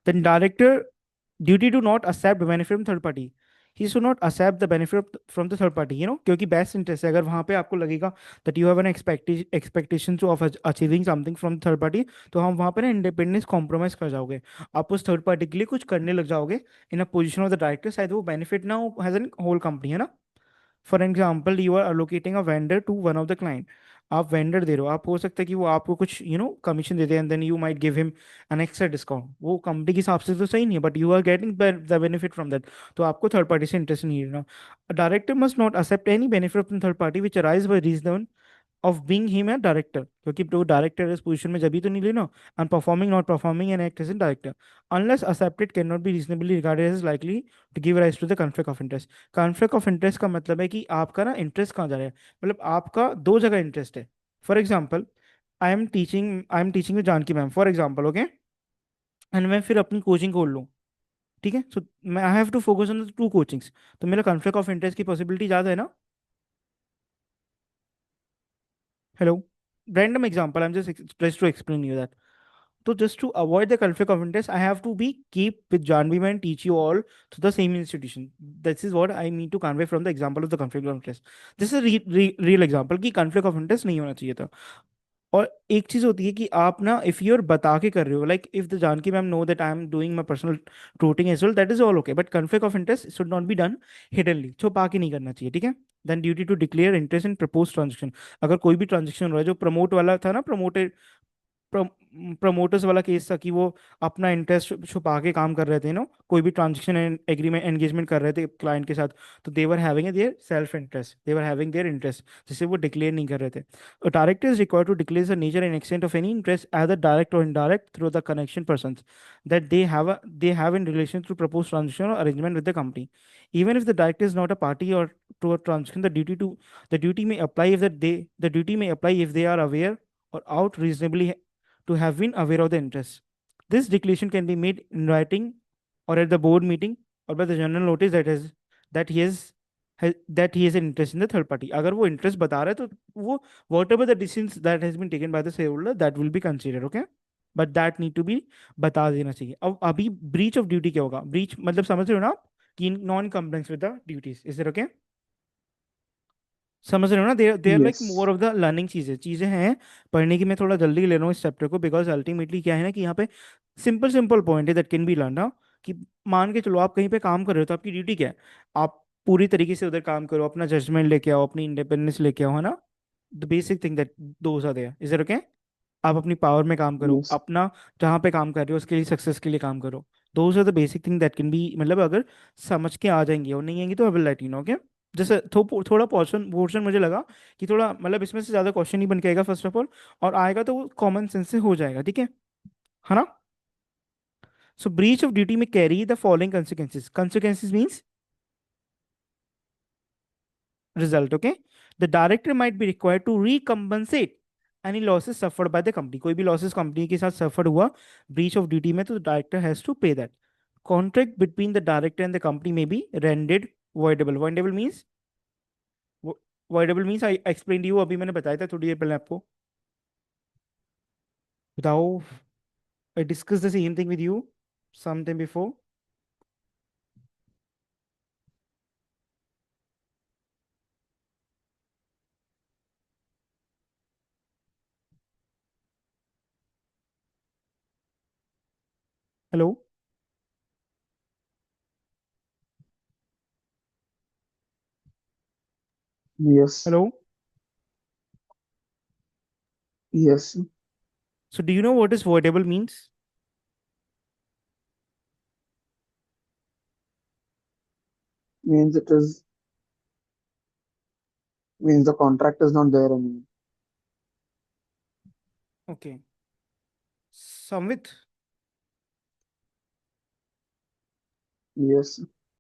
Then director duty to not accept benefit from third party. He should not accept the benefit from the third party, क्योंकि best interest है, अगर वहां पे आपको लगेगा that you have an expectation to of achieving something from third party, तो हम वहां पे ना इंडिपेंडेंस कॉम्प्रोमाइज कर जाओगे, आप उस थर्ड पार्टी के लिए कुछ करने लग जाओगे in a position of the director, शायद वो बेनिफिट ना हो हैज एन होल कंपनी, है ना। For example you are allocating a vendor to one of the client, आप वेंडर दे रहे हो, आप हो सकता है कि वो आपको कुछ कमीशन देते हैं, and then you might give him an extra discount, वो कंपनी के हिसाब से तो सही नहीं है, but you are getting the benefit from that, तो आपको थर्ड पार्टी से इंटरेस्ट नहीं लेना। Director must not accept any benefit from third party which arise by reason of being him a director, क्योंकि तो डायरेक्टर इस पोजीशन में जब भी तो नहीं लेना, and performing not performing an act as an director unless accepted can not be reasonably regarded as likely to give rise to the conflict of interest. Conflict of interest का मतलब है कि आपका ना इंटरेस्ट कहाँ जा रहा है, मतलब आपका दो जगह इंटरेस्ट है। For example I am teaching Janaki ma'am for example, okay, and मैं फिर अपनी कोचिंग खोल लूँ, ठीक है, सो मैं I have to focus on the two coachings, तो मेरा कॉन्फ्लिक्ट ऑफ इंटरेस्ट की पॉसिबिलिटी ज़्यादा है ना। Hello, random example, I'm just to explain you that. So just to avoid the conflict of interest, I have to be keep with Janvi and teach you all to the same institution. This is what I mean to convey from the example of the conflict of interest. This is a real example कि conflict of interest नहीं होना चाहिए था। और एक चीज होती है कि आप ना इफ यू आर बता के कर रहे हो, like if the Janaki ma'am know that I am doing my personal routing as well, that is all okay, but conflict of interest should not be done hiddenly, छुपा के नहीं करना चाहिए, ठीक है। Then duty to declare interest in propose transaction, अगर कोई भी ट्रांजेक्शन हो रहा है, जो प्रमोट वाला था ना, प्रमोटर्स वाला केस था कि वो अपना इंटरेस्ट छुपा के काम कर रहे थे, कोई भी ट्रांजेक्शन एग्रीमेंट एंगेजमेंट कर रहे थे क्लाइंट के साथ, तो they're having their self interest, they're having their interest, जिसे वो डिक्लेयर नहीं कर रहे थे। Director is required to declare the nature and extent of any interest either direct और indirect through the connection person that they have in relation to proposed transaction or arrangement with the company. Even if the director is not a party or to a transaction, the duty may apply if the duty may apply if they are aware or out reasonably to have been aware of the interest. This declaration can be made in writing or at the board meeting or by the general notice that he is that he is an interest in the third party. अगर वो interest बता रहा है तो वो whatever the decisions that has been taken by the shareholder that will be considered, okay, but that need to be बता देना चाहिए। अब अभी breach of duty क्या होगा, breach मतलब समझ रहे हो ना आप कि non compliance with the duties, is it okay, समझ रहे हो ना, they are like more Yes. Of the learning चीजें चीजें हैं पढ़ने की। मैं थोड़ा जल्दी ले रहा हूँ इस चैप्टर को, बिकॉज अल्टीमेटली क्या है ना कि यहाँ पे सिंपल सिंपल पॉइंट है दैट कैन बी लर्न ना, कि मान के चलो आप कहीं पे काम कर रहे हो तो आपकी ड्यूटी क्या है, आप पूरी तरीके से उधर काम करो, अपना जजमेंट लेके आओ, अपनी इंडिपेंडेंस लेके आओ, है ना, the basic thing that those are there, is it okay. आप अपनी पावर में काम करो, Yes. अपना जहाँ पे काम कर रहे हो उसके लिए सक्सेस के लिए काम करो, those are the basic thing that can be, मतलब अगर समझ के आ जाएंगे और नहीं आएंगे तो I will let you know, okay. जैसे थोड़ा पोर्शन पोर्शन मुझे लगा कि थोड़ा मतलब इसमें से ज्यादा क्वेश्चन नहीं बन के आएगा फर्स्ट ऑफ ऑल, और आएगा तो वो कॉमन सेंस से हो जाएगा, ठीक है ना। सो ब्रीच ऑफ ड्यूटी में carry the following consequences, consequences means result, okay, the director might be required to recompensate any losses suffered by the company, कोई भी losses कंपनी के साथ suffered हुआ breach of duty में, तो the director has to pay that. Contract between the director and the company may be rendered voidable. Voidable means I explained to you, अभी मैंने बताया था थोड़ी देर पहले आपको, बताओ, I discussed the same thing with you sometime before. Hello, Yes. Hello, Yes. so do you know what is voidable means? Means it is means the contract is not there anymore. Okay, Samvit, Yes.